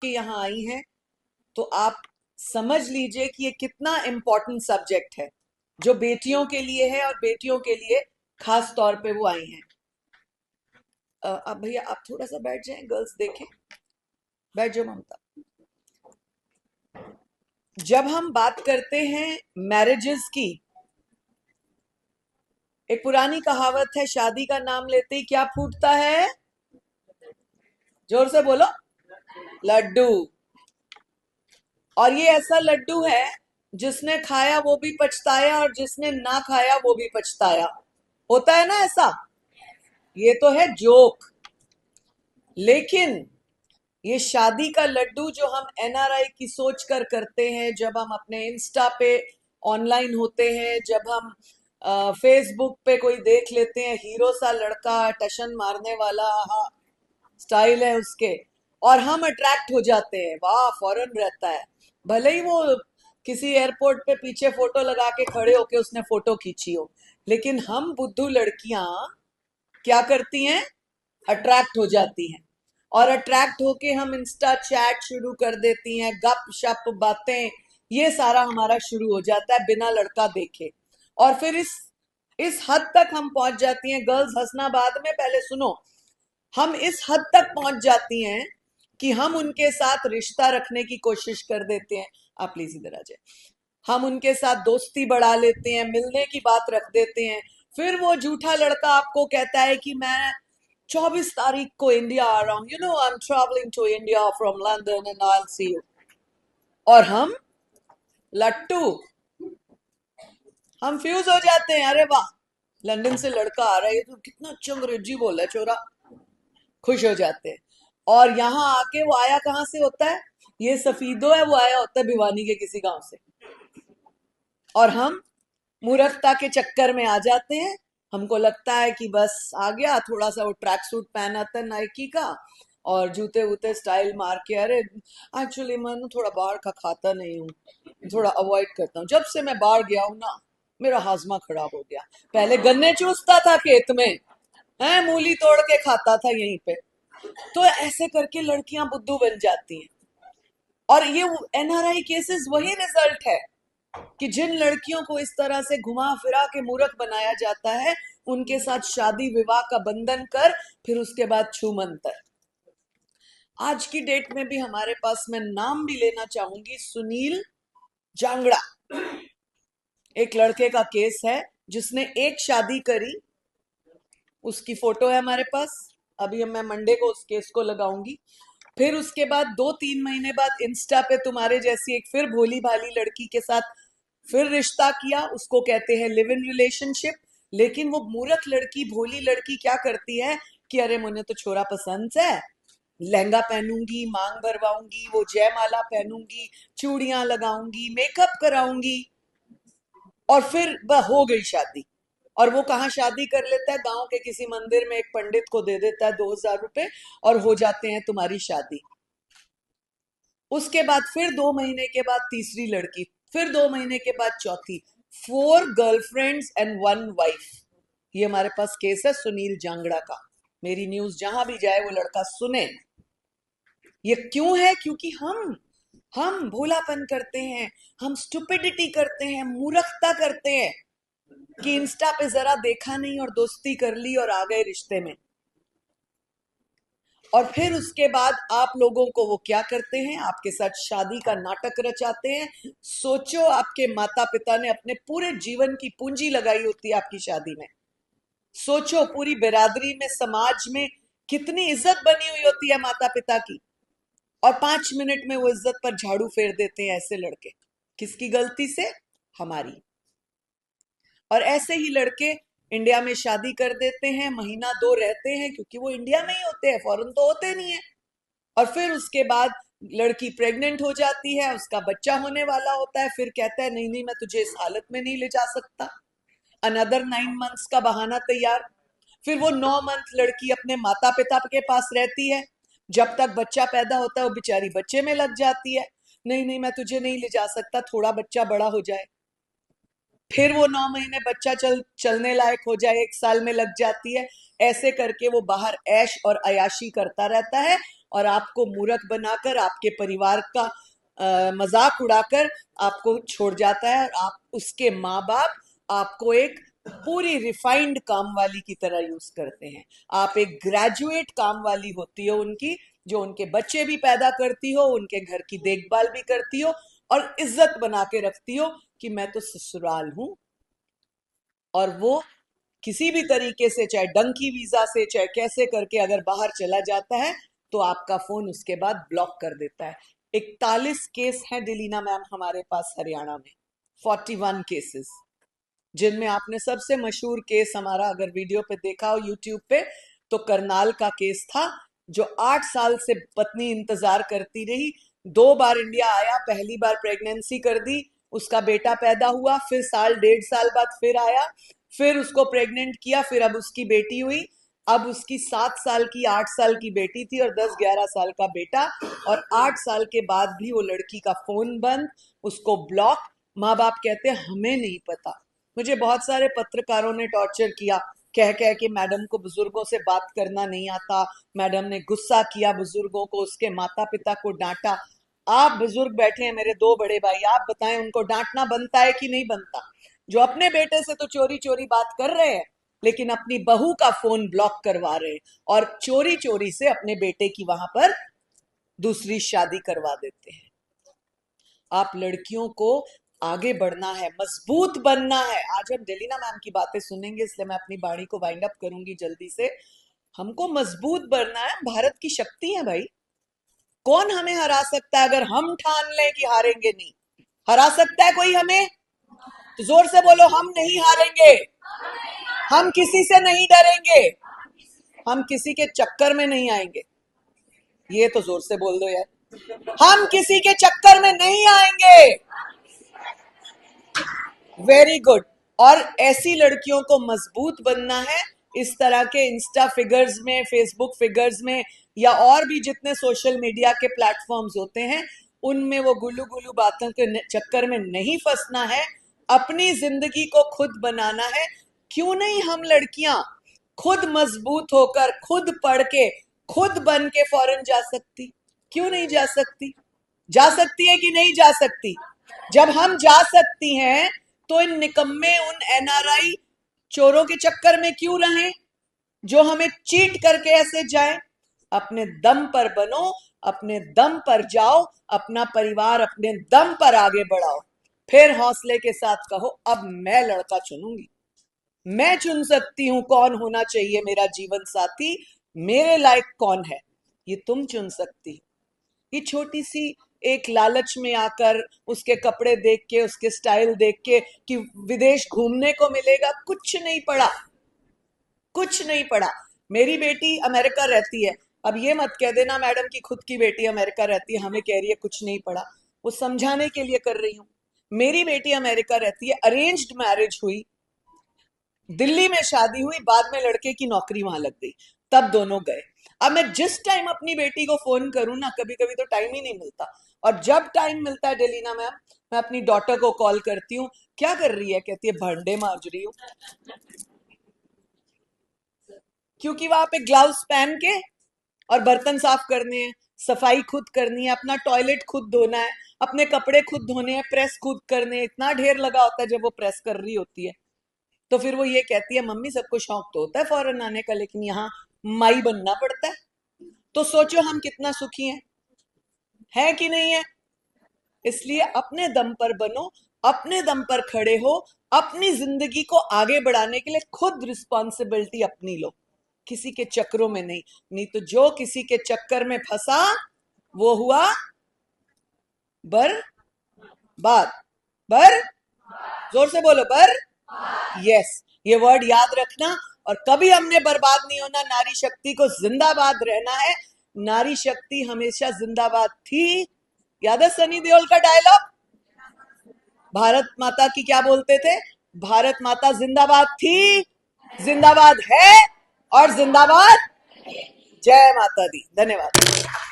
के यहाँ आई हैं तो आप समझ लीजिए कि ये कितना इम्पोर्टेंट सब्जेक्ट है जो बेटियों के लिए है और बेटियों के लिए खास तौर पे वो आई हैं। अब भैया आप थोड़ा सा बैठ जाएं, गर्ल्स देखें। बैठ जाओ ममता। जब हम बात करते हैं मैरिजेस की, एक पुरानी कहावत है, शादी का नाम लेते ही क्या फूटता है? जोर से बोलो। लड्डू। और ये ऐसा लड्डू है जिसने खाया वो भी पछताया और जिसने ना खाया वो भी पछताया। होता है ना ऐसा? ये तो है जोक। लेकिन ये शादी का लड्डू जो हम एनआरआई की सोच कर करते हैं, जब हम अपने इंस्टा पे ऑनलाइन होते हैं, जब हम फेसबुक पे कोई देख लेते हैं हीरो सा लड़का, टशन मारने वाला, स्टाइल है उसके, और हम अट्रैक्ट हो जाते हैं, वाह फॉरेन रहता है। भले ही वो किसी एयरपोर्ट पे पीछे फोटो लगा के खड़े होके उसने फोटो खींची हो, लेकिन हम बुद्धू लड़कियां क्या करती हैं? अट्रैक्ट हो जाती हैं। और अट्रैक्ट होके हम इंस्टा चैट शुरू कर देती हैं, गप शप बातें, ये सारा हमारा शुरू हो जाता है बिना लड़का देखे। और फिर इस हद तक हम पहुंच जाती हैं, गर्ल्स हंसना बाद में, पहले सुनो। हम इस हद तक पहुंच जाती हैं कि हम उनके साथ रिश्ता रखने की कोशिश कर देते हैं। आप प्लीज इधर आ जाए। हम उनके साथ दोस्ती बढ़ा लेते हैं, मिलने की बात रख देते हैं। फिर वो झूठा लड़का आपको कहता है कि मैं 24 तारीख को इंडिया आ रहा हूं, you know I am travelling to India from London and I will see you. और हम लट्टू, हम फ्यूज हो जाते हैं। अरे वाह, लंदन से लड़का आ रहा है, ये तो कितना अच्छा अंग्रेजी बोला है छोरा। खुश हो जाते हैं। और यहाँ आके वो आया कहाँ से होता है? ये सफीदो है, वो आया होता है भिवानी के किसी गांव से। और हम मूर्खता के चक्कर में आ जाते हैं। हमको लगता है कि बस आ गया, थोड़ा सा वो ट्रैक सूट पहना था नाइकी का और जूते वूते स्टाइल मार के, अरे एक्चुअली मैं ना थोड़ा बाहर का खाता नहीं हूँ, थोड़ा अवॉइड करता हूँ, जब से मैं बाहर गया हूँ ना मेरा हाजमा खराब हो गया। पहले गन्ने चूसता था खेत में, है मूली तोड़ के खाता था यहीं पे। तो ऐसे करके लड़कियां बुद्धू बन जाती हैं। और ये एनआरआई केसेस वही रिजल्ट है कि जिन लड़कियों को इस तरह से घुमा फिरा के मूर्ख बनाया जाता है, उनके साथ शादी विवाह का बंधन कर, फिर उसके बाद छूमंतर। आज की डेट में भी हमारे पास, मैं नाम भी लेना चाहूंगी, सुनील जांगड़ा, एक लड़के का केस है जिसने एक शादी करी। उसकी फोटो है हमारे पास, अभी मैं मंडे को उस केस को लगाऊंगी। फिर उसके बाद 2-3 महीने बाद इंस्टा पे तुम्हारे जैसी एक फिर भोली भाली लड़की के साथ फिर रिश्ता किया, उसको कहते हैं लिव इन रिलेशनशिप। लेकिन वो मूर्ख लड़की, भोली लड़की क्या करती है कि अरे मुझे तो छोरा पसंद है, लहंगा पहनूंगी, मांग भरवाऊंगी, वो जयमाला पहनूंगी, चूड़ियां लगाऊंगी, मेकअप कराऊंगी, और फिर हो गई शादी। और वो कहाँ शादी कर लेता है? गांव के किसी मंदिर में एक पंडित को दे देता है 2000 रुपए, और हो जाते हैं तुम्हारी शादी। उसके बाद फिर 2 महीने के बाद तीसरी लड़की, फिर 2 महीने के बाद चौथी। 4 गर्लफ्रेंड्स एंड 1 वाइफ। ये हमारे पास केस है सुनील जांगड़ा का। मेरी न्यूज जहां भी जाए वो लड़का सुने। ये क्यों है? क्योंकि हम भोलापन करते हैं, हम स्टुपिडिटी करते हैं, मूर्खता करते हैं कि इंस्टा पे जरा देखा नहीं और दोस्ती कर ली और आ गए रिश्ते में। और फिर उसके बाद आप लोगों को वो क्या करते हैं? आपके साथ शादी का नाटक रचाते हैं। सोचो, आपके माता पिता ने अपने पूरे जीवन की पूंजी लगाई होती है आपकी शादी में। सोचो, पूरी बिरादरी में, समाज में कितनी इज्जत बनी हुई होती है माता पिता की, और 5 मिनट में वो इज्जत पर झाड़ू फेर देते हैं ऐसे लड़के। किसकी गलती से? हमारी। और ऐसे ही लड़के इंडिया में शादी कर देते हैं, महीना दो रहते हैं, क्योंकि वो इंडिया में ही होते हैं, फॉरेन तो होते नहीं है। और फिर उसके बाद लड़की प्रेग्नेंट हो जाती है, उसका बच्चा होने वाला होता है, फिर कहता है नहीं नहीं मैं तुझे इस हालत में नहीं ले जा सकता। अनदर 9 मंथ्स का बहाना तैयार। फिर वो 9 मंथ लड़की अपने माता पिता के पास रहती है, जब तक बच्चा पैदा होता है वो बेचारी बच्चे में लग जाती है। नहीं नहीं मैं तुझे नहीं ले जा सकता, थोड़ा बच्चा बड़ा हो जाए। फिर वो 9 महीने बच्चा चलने लायक हो जाए, 1 साल में लग जाती है। ऐसे करके वो बाहर ऐश और अयाशी करता रहता है, और आपको मूर्ख बनाकर, आपके परिवार का मजाक उड़ाकर आपको छोड़ जाता है, और आप उसके माँ बाप आपको एक पूरी रिफाइंड काम वाली की तरह यूज करते हैं। आप एक ग्रेजुएट काम वाली होती हो उनकी, जो उनके बच्चे भी पैदा करती हो, उनके घर की देखभाल भी करती हो, और इज्जत बना के रखती हो कि मैं तो ससुराल हूं। और वो किसी भी तरीके से, चाहे डंकी वीजा से, चाहे कैसे करके अगर बाहर चला जाता है तो आपका फोन उसके बाद ब्लॉक कर देता है। 41 केस हैं डिलीना मैम हमारे पास हरियाणा में, 41 केसेस, जिनमें आपने सबसे मशहूर केस हमारा अगर वीडियो पे देखा हो यूट्यूब पे, तो करनाल का केस था, जो 8 साल से पत्नी इंतजार करती रही, 2 बार इंडिया आया, पहली बार प्रेगनेंसी कर दी, उसका बेटा पैदा हुआ, फिर साल 1.5 साल बाद फिर आया, फिर उसको प्रेग्नेंट किया, फिर अब उसकी बेटी हुई, अब उसकी 7 साल की 8 साल की बेटी थी और 10-11 साल का बेटा, और 8 साल के बाद भी वो लड़की का फोन बंद, उसको ब्लॉक। माँ बाप कहते हैं हमें नहीं पता। मुझे बहुत सारे पत्रकारों ने टॉर्चर किया, कह कह के मैडम को बुजुर्गों से बात करना नहीं आता, मैडम ने गुस्सा किया बुजुर्गों को, उसके माता पिता को डांटा। आप बुजुर्ग बैठे हैं, मेरे 2 बड़े भाई, आप बताएं उनको डांटना बनता है कि नहीं बनता, जो अपने बेटे से तो चोरी चोरी बात कर रहे हैं, लेकिन अपनी बहू का फोन ब्लॉक करवा रहे हैं, और चोरी चोरी से अपने बेटे की वहां पर दूसरी शादी करवा देते हैं। आप लड़कियों को आगे बढ़ना है, मजबूत बनना है। आज हम डेलिना मैम की बातें सुनेंगे, इसलिए मैं अपनी बाणी को वाइंड अप करूंगी जल्दी से। हमको मजबूत बनना है, भारत की शक्ति है भाई, कौन हमें हरा सकता है अगर हम ठान लें कि हारेंगे नहीं? हरा सकता है कोई हमें? तो जोर से बोलो, हम नहीं हारेंगे, हम किसी से नहीं डरेंगे, हम किसी के चक्कर में नहीं आएंगे। ये तो जोर से बोल दो यार, हम किसी के चक्कर में नहीं आएंगे। Very good. और ऐसी लड़कियों को मजबूत बनना है, इस तरह के इंस्टा फिगर्स में, फेसबुक फिगर्स में, या और भी जितने सोशल मीडिया के प्लेटफॉर्म्स होते हैं, उनमें वो गुल्लू गुल्लू बातों के चक्कर में नहीं फंसना है, अपनी जिंदगी को खुद बनाना है। क्यों नहीं हम लड़कियां खुद मजबूत होकर, खुद पढ़ के, खुद बन के फॉरेन जा सकती? क्यों नहीं जा सकती? जा सकती है कि नहीं जा सकती? जब हम जा सकती हैं तो इन निकम्मे, उन एनआरआई चोरों के चक्कर में क्यों रहें, जो हमें चीट करके ऐसे जाए? अपने दम पर बनो, अपने दम पर जाओ, अपना परिवार अपने दम पर आगे बढ़ाओ, फिर हौसले के साथ कहो अब मैं लड़का चुनूंगी, मैं चुन सकती हूं कौन होना चाहिए मेरा जीवन साथी, मेरे लायक कौन है, ये तुम चुन सकती हो। ये छोटी सी एक लालच में आकर, उसके कपड़े देख के, उसके स्टाइल देख के कि विदेश घूमने को मिलेगा, कुछ नहीं पड़ा, कुछ नहीं पड़ा। मेरी बेटी अमेरिका रहती है, अब ये मत कह देना मैडम की खुद की बेटी अमेरिका रहती है, हमें कह रही है कुछ नहीं पड़ा। वो समझाने के लिए कर रही हूं। मेरी बेटी अमेरिका रहती है, अरेंज्ड मैरिज हुई, दिल्ली में शादी हुई, बाद में लड़के की नौकरी वहां लग गई, तब दोनों गए। अब मैं जिस टाइम अपनी बेटी को फोन करूं ना, कभी कभी तो टाइम ही नहीं मिलता, और जब टाइम मिलता है डेलीना मैम, मैं अपनी डॉटर को कॉल करती हूँ, क्या कर रही है? कहती है भांडे मांज रही हूँ। क्योंकि वहां पे ग्लव्स पहन के और बर्तन साफ करने हैं, सफाई खुद करनी है, अपना टॉयलेट खुद धोना है, अपने कपड़े खुद धोने हैं, प्रेस खुद करने हैं, इतना ढेर लगा होता है जब वो प्रेस कर रही होती है। तो फिर वो ये कहती है मम्मी सबको शौक तो होता है फॉरेन आने का, लेकिन यहाँ माई बनना पड़ता है। तो सोचो हम कितना सुखी हैं, है कि नहीं है? इसलिए अपने दम पर बनो, अपने दम पर खड़े हो, अपनी जिंदगी को आगे बढ़ाने के लिए खुद रिस्पॉन्सिबिलिटी अपनी लो, किसी के चक्रों में नहीं। नहीं तो जो किसी के चक्कर में फंसा वो हुआ बर्बाद। बर, जोर से बोलो, बर। यस, ये वर्ड याद रखना। और कभी हमने बर्बाद नहीं होना, नारी शक्ति को जिंदाबाद रहना है। नारी शक्ति हमेशा जिंदाबाद थी। याद है सनी देओल का डायलॉग, भारत माता की क्या बोलते थे? भारत माता जिंदाबाद थी, जिंदाबाद है, और जिंदाबाद। जय माता दी। धन्यवाद।